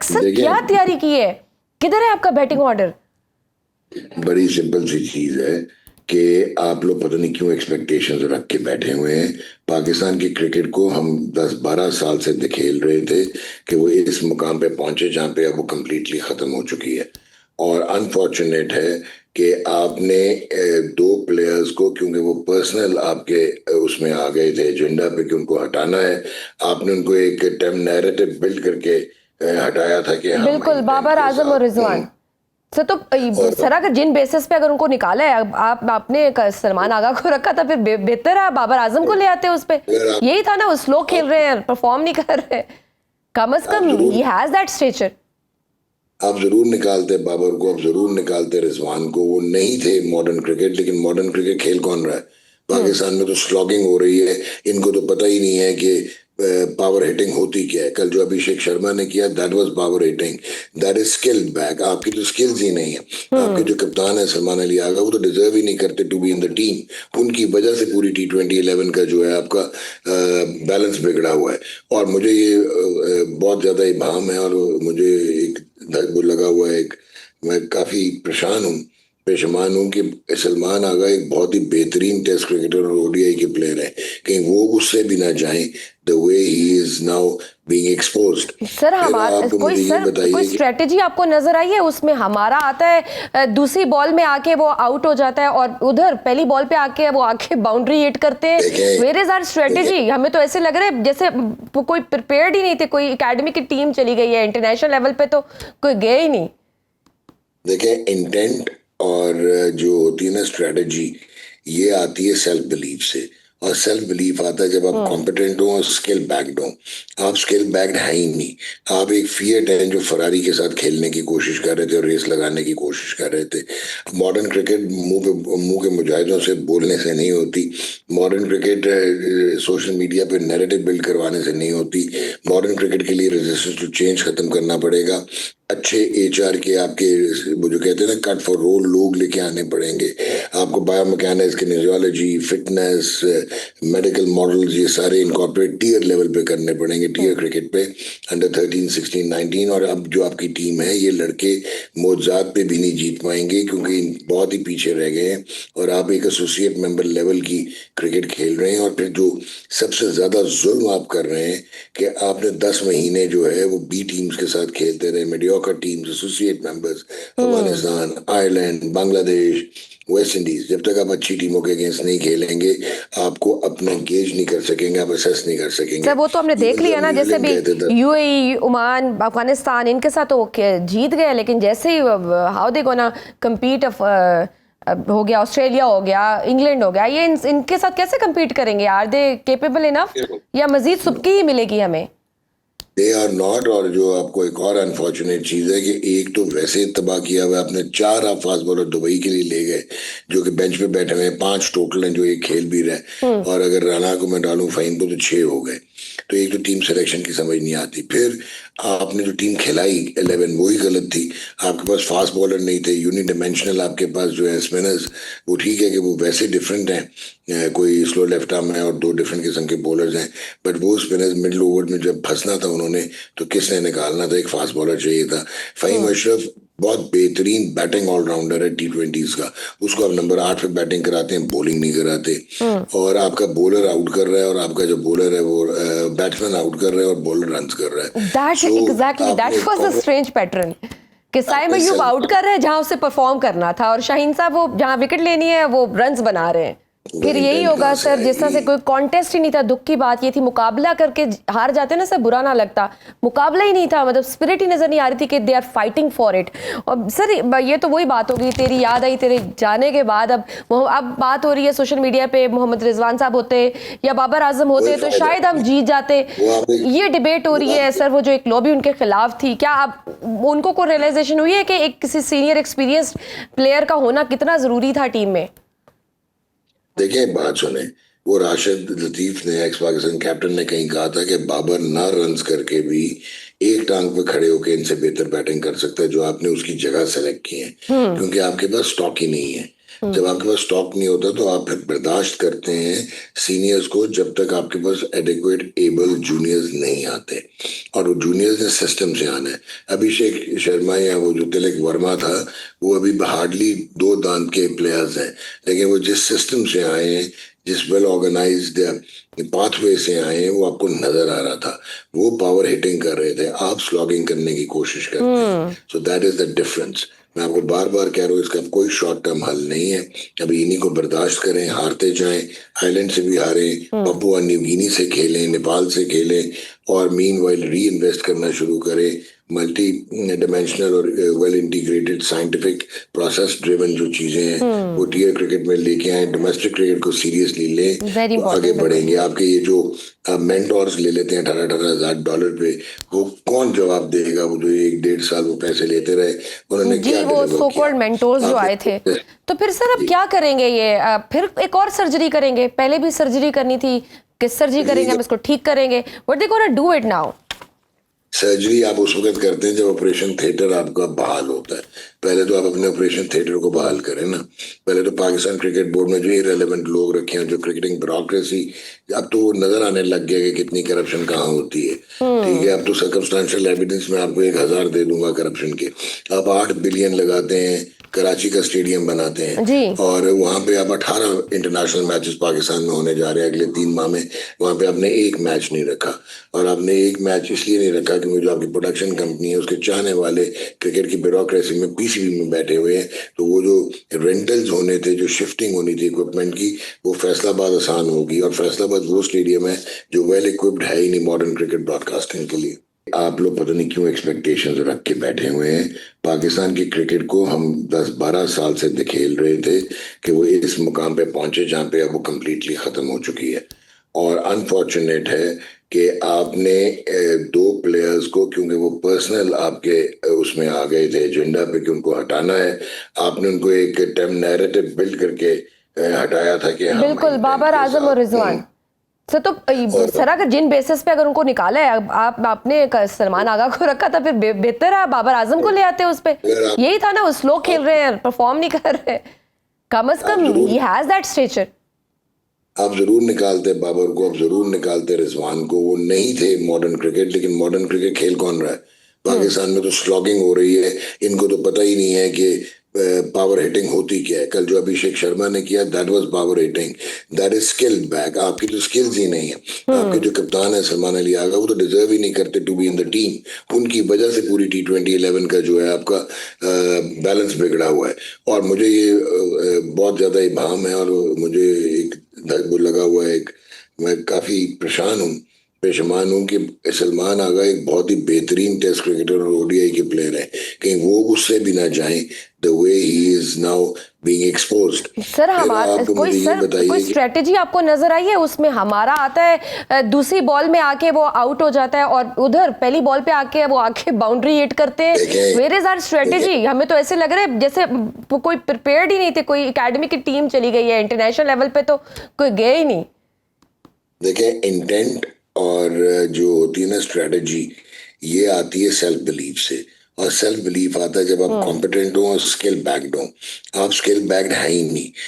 Sir क्या तैयारी की है, किधर है आपका बैटिंग ऑर्डर? बड़ी सिंपल सी चीज है कि आप लोग पता नहीं क्यों एक्सपेक्टेशंस रख के बैठे हुए हैं। पाकिस्तान की क्रिकेट को हम 10-12 साल से खेल रहे थे कि वो इस मुकाम पे पहुंचे जहां पे अब वो कंप्लीटली खत्म हो चुकी है। और अनफॉर्चुनेट है कि आपने दो प्लेयर्स को, क्योंकि वो पर्सनल आपके उसमें आ गए थे एजेंडा पे कि उनको हटाना है, आपने उनको एक टर्म नैरेटिव बिल्ड करके हटाया था कि हम बिल्कुल, इंग्लैंड बाबर के आजम और साथ रिजवान। सर तो और सर अगर जिन बेसिस पे अगर उनको निकाला है, आपने सलमान आगा को रखा था, फिर बेहतर है बाबर आजम को ले आते उस पे। अगर आप यही था ना, वो स्लो खेल रहे हैं, परफॉर्म नहीं कर रहे। कम अज आप कम जरूर ही हैज दैट स्टेचर। आप जरूर निकालते बाबर को, आप जरूर निकालते रिजवान को, वो नहीं थे मॉडर्न क्रिकेट। लेकिन मॉडर्न क्रिकेट खेल कौन रहा है पाकिस्तान में? तो स्लॉगिंग हो रही है। इनको तो पता ही नहीं है कि पावर हिटिंग होती क्या है। कल जो अभिषेक शर्मा ने किया, that was power hitting, that is skill back. आपकी तो स्किल्स ही नहीं है। आपके जो कप्तान है सलमान अली आगा, वो तो डिजर्व ही नहीं करते to be in the team. उनकी वजह से पूरी T20 11 का जो है आपका बैलेंस बिगड़ा हुआ है। और मुझे ये बहुत ज्यादा इबाम है, और मुझे एक वो लगा हुआ है एक, मैं काफी पेशमान हूं कि सलमान आगा एक बहुत ही बेहतरीन टेस्ट क्रिकेटर और ओडीआई के प्लेयर है। कहीं वो उससे भी ना जाएं the way he is now being exposed. Sir फिर हमारा आप कोई मुझे ये सर कोई बताइए कि स्ट्रेटेजी आपको नजर आई है उसमें? हमारा आता है दूसरी बॉल में आके वो आउट हो जाता है, और उधर पहली बॉल पे आके वो आके बाउंड्री हिट करते हैं। देखें वेयर इज आवर देखें स्ट्रेटेजी? हमें तो ऐसे लग रहा है जैसे कोई प्रिपेयर्ड ही नहीं थे, कोई एकेडमी की टीम चली गई है, इंटरनेशनल लेवल पे तो कोई गए ही नहीं। देखें इंटेंट और जो होती है ना स्ट्रेटजी, ये आती है सेल्फ बिलीफ से। और सेल्फ बिलीफ आता है जब आप कॉम्पिटेंट हो और स्किल बैक्ड हो। आप स्किल बैक्ड है ही नहीं। आप एक फिएट है जो फरारी के साथ खेलने की कोशिश कर रहे थे और रेस लगाने की कोशिश कर रहे थे। मॉडर्न क्रिकेट मुंह के मुजाहिदों से बोलने से नहीं होती। मॉडर्न क्रिकेट सोशल मीडिया पे नैरेटिव बिल्ड करवाने से नहीं होती। मॉडर्न क्रिकेट के लिए रेजिस्टेंस टू चेंज खत्म करना पड़ेगा। अच्छे एचआर के, आपके वो जो कहते हैं ना कट फॉर रोल, लोग लेके आने पड़ेंगे आपको। बायोमैकेनिक्स, किनेजियोलॉजी, फिटनेस, मेडिकल मॉडल्स, ये सारे इनकॉर्पोरेट टीयर लेवल पे करने पड़ेंगे, टीयर क्रिकेट पे, अंडर 13, 16, 19। और अब जो आपकी टीम है, ये लड़के मौजाद पे भी नहीं जीत पाएंगे क्योंकि बहुत ही पीछे रह गए हैं। और आप एक एसोसिएट मेंबर लेवल की क्रिकेट खेल रहे हैं। और फिर जो सबसे ज्यादा जुल्म आप कर रहे हैं कि आपने 10 महीने जो है वो बी टीम्स के साथ खेलते रहे, mediocre teams, associate members, Afghanistan, Ireland, Bangladesh, West Indies. जब तक आप अच्छी टीमों के अगेंस्ट नहीं खेलेंगे, आपको अपना गेज नहीं कर सकेंगे, आप असेस नहीं कर सकेंगे। सर वो तो हमने देख इवन जो लिया ना, जैसे न्यूजीलैंड भी कहते थे, यूएई, ओमान, अफगानिस्तान, इनके साथ तो जीत गए, लेकिन जैसे ही हाउ दे गोना कम्पीट हो गया, ऑस्ट्रेलिया हो गया, इंग्लैंड हो गया, ये इनके साथ कैसे कम्पीट करेंगे? आर दे केपेबल इनफ, या मजीद सुबकी ही मिलेगी हमें? They are not. और जो आपको एक और अनफॉर्चुनेट चीज है कि एक तो वैसे तबाह किया हुआ है, आपने 4 आप फास्ट बॉलर दुबई के लिए ले गए जो कि बेंच पे बैठे हुए हैं। 5 टोटल हैं जो एक खेल भी रहे। और अगर राणा को मैं डालूं फाइन पे तो 6 हो गए। तो एक तो टीम सिलेक्शन की समझ नहीं आती। फिर आपने जो टीम खिलाई 11, वही गलत थी। आपके पास फास्ट बॉलर नहीं थे, यूनिडायमेंशनल आपके पास जो है स्पिनर्स। वो ठीक है कि वो वैसे डिफरेंट हैं, कोई स्लो लेफ्ट आर्म है और 2 डिफरेंट किस्म के बॉलर्स हैं। बट वो स्पिनर्स मिडिल ओवर में जब फंसना था उन्होंने, तो किसने निकालना था? एक फास्ट बॉलर चाहिए था। फहीम अशरफ बहुत बेहतरीन बैटिंग ऑलराउंडर है T20s का। उसको आप नंबर 8 पे बैटिंग कराते हैं, बॉलिंग नहीं कराते। और आपका बॉलर आउट कर रहा है, और आपका जो बॉलर है वो बैट्समैन आउट कर रहा है और बॉलर रन कर रहा है। दैट सो एग्जैक्टली, दैट आपने वाज अ स्ट्रेंज पैटर्न कि साइम आपने अय्यूब आउट सलमान कर रहे हैं जहां उसे परफॉर्म करना था, और शाहीन साहब वो जहां विकेट लेनी है वो रन्स बना रहे हैं। वो फिर यही इंटेंट होगा कहाँ से सर, जिस तरह आएगी? से कोई कॉन्टेस्ट ही नहीं था। दुख की बात ये थी, मुकाबला करके हार जाते ना सर, बुरा ना लगता। मुकाबला ही नहीं था, मतलब स्पिरिट ही नजर नहीं आ रही थी कि they are fighting for it. और सर ये तो वही बात होगी, तेरी याद आई तेरे जाने के बाद। अब बात हो रही है सोशल मीडिया पे, मोहम्मद रिजवान साहब होते या बाबर आजम होते कोई तो फायदा शायद हम नहीं। जीत जाते। वो आपने ये डिबेट हो रही वो है आपने सर, वो जो एक लॉबी उनके खिलाफ थी, क्या आप उनको को रियलाइजेशन हुई है कि एक किसी सीनियर एक्सपीरियंस्ड प्लेयर का होना कितना जरूरी था टीम में? देखिए बात सुने, वो राशिद लतीफ ने, एक्स पाकिस्तान कैप्टन ने, कहीं कहा था कि बाबर ना रन्स करके भी एक टांग पे खड़े होकर इनसे बेहतर बैटिंग कर सकता है जो आपने उसकी जगह सेलेक्ट की है, क्योंकि आपके पास स्टॉक ही नहीं है। जब आपके पास स्टॉक नहीं होता तो आप फिर बर्दाश्त करते हैं सीनियर्स को जब तक आपके पास एडिक्वेट एबल जूनियर्स नहीं आते, और वो जूनियर्स ने सिस्टम से आना है। अभिषेक शर्मा या वो जो तिलक वर्मा था, वो अभी हार्डली 2 दांत के प्लेयर्स हैं, लेकिन वो जिस सिस्टम से आए हैं, जिस वेल ऑर्गेनाइज्ड पाथवे से आए हैं, वो आपको नजर आ रहा था। वो पावर हिटिंग कर रहे थे, आप स्लॉगिंग करने की कोशिश करते हैं। So that is the difference. मैं आपको बार बार कह रहा हूँ, इसका कोई शॉर्ट टर्म हल नहीं है। अभी इन्हीं को बर्दाश्त करें, हारते जाएं, आइलैंड से भी हारे, पपुआ न्यू गिनी से खेलें, नेपाल से खेलें, और मीनवाइल री इन्वेस्ट करना शुरू करें। मल्टी डिमेंशनल और well integrated scientific process driven जो चीजें हैं वो टीयर क्रिकेट में लेके आए, डोमेस्टिक क्रिकेट को सीरियसली लें, तो आगे बढ़ेंगे। आपके ये जो मेंटोर्स ले लेते हैं $18,000 पे, वो कौन जवाब देगा? वो जो 1-1.5 साल वो पैसे लेते रहे, उन्होंने जी क्या वो डिलीवर सो किया? कॉल्ड मेंटोर्स जो आए थे। तो फिर सर अब क्या करेंगे ये? फिर एक और सर्जरी करेंगे? पहले भी सर्जरी करनी थी, किस सर्जरी करेंगे? हम इसको ठीक करेंगे? What they gonna do it now? Surgery आप उस वक्त करते हैं जब ऑपरेशन थिएटर आपका बहाल होता है। पहले तो आप अपने ऑपरेशन थिएटर को बहाल करें ना। पहले तो पाकिस्तान क्रिकेट बोर्ड में जो इरेलेवेंट लोग रखे हैं, जो क्रिकेटिंग ब्यूरोक्रेसी, अब तो वो नजर आने लग गया कि कितनी करप्शन कहाँ होती है। ठीक है, अब तो सर्कमस्टेंशियल एविडेंस में आपको 1,000 दे दूंगा करप्शन के। आप 8 बिलियन लगाते हैं, कराची का स्टेडियम बनाते हैं, जी और वहां पे आप 18 इंटरनेशनल मैचेस पाकिस्तान में होने जा रहे हैं अगले 3 माह में। वहां पे आपने एक मैच नहीं रखा, और आपने एक मैच इसलिए नहीं रखा क्योंकि जो आपकी प्रोडक्शन कंपनी है, उसके चाहने वाले क्रिकेट की ब्यूरोक्रेसी में पीसीबी में बैठे हुए हैं। तो वो जो रेंटल्स होने थे, जो शिफ्टिंग होनी थी इक्विपमेंट की, वो फैसलाबाद आसान होगी, और फैसलाबाद वो स्टेडियम है जो वेल इक्विप्ड है ही नहीं मॉडर्न क्रिकेट ब्रॉडकास्टिंग के लिए। आप लोग पता नहीं क्यों एक्सपेक्टेशंस रख के बैठे हुए हैं। पाकिस्तान की क्रिकेट को हम 10-12 साल से दिखेल रहे थे कि वो इस मुकाम पे पहुंचे जहां पे अब वो कंप्लीटली खत्म हो चुकी है। और अनफॉर्चुनेट है कि आपने 2 प्लेयर्स को, क्योंकि वो पर्सनल आपके उसमें आ गए थे एजेंडा पे कि उनको हटाना है, आपने उनको एक टाइम नैरेटिव बिल्ड करके हटाया था कि हाँ बिल्कुल, बाबर आजम और रिजवान सर। तो सर अगर जिन बेसिस पे अगर उनको निकाला है, आपने सलमान आगा को रखा था, फिर बेहतर है बाबर आजम को ले आते उस पे। यही था ना, वो स्लो खेल रहे हैं, परफॉर्म नहीं कर रहे, कम से कम ही हैज दैट स्टेचर। आप जरूर निकालते बाबर को, आप जरूर निकालते रिजवान को, वो नहीं थे मॉडर्न क्रिकेट। लेकिन मॉडर्न क्रिकेट खेल कौन रहा है पाकिस्तान में? तो स्लॉगिंग हो रही है। इनको तो पता ही नहीं है कि पावर हिटिंग होती क्या है। कल जो अभिषेक शर्मा ने किया, that was power hitting, that is skilled back. आपकी तो स्किल्स ही नहीं है। आपके जो कप्तान है सलमान अली आगा, वो तो डिजर्व ही नहीं करते to be in the team. उनकी वजह से पूरी T20-11 का जो है आपका बैलेंस बिगड़ा हुआ है। और मुझे ये बहुत ज्यादा इबाम है, और मुझे एक वो लगा हुआ है, एक मैं काफी पेशमान हूं कि सलमान आगा एक बहुत ही बेहतरीन टेस्ट क्रिकेटर और ओडीआई के प्लेयर है। कहीं वो उससे भी ना जाएं the way he is now being exposed. Sir हमारा कोई स्ट्रेटेजी आपको नजर आई है उसमें? हमारा आता है दूसरी बॉल में आके वो आउट हो जाता है, और उधर पहली बॉल पे आके वो आके बाउंड्री हिट करते हैं। Where is our strategy? हमें तो ऐसे लग रहा है जैसे कोई प्रिपेयर्ड ही नहीं थे। कोई एकेडमी की टीम चली गई है, इंटरनेशनल लेवल पे तो कोई गया ही नहीं। देखिए, इंटेंट और जो होती है ना स्ट्रेटजी, ये आती है सेल्फ बिलीफ से। और सेल्फ बिलीफ आता है जब आप कॉम्पिटेंट हो और स्किल बैक्ड हो। आप स्किल बैक्ड है ही नहीं।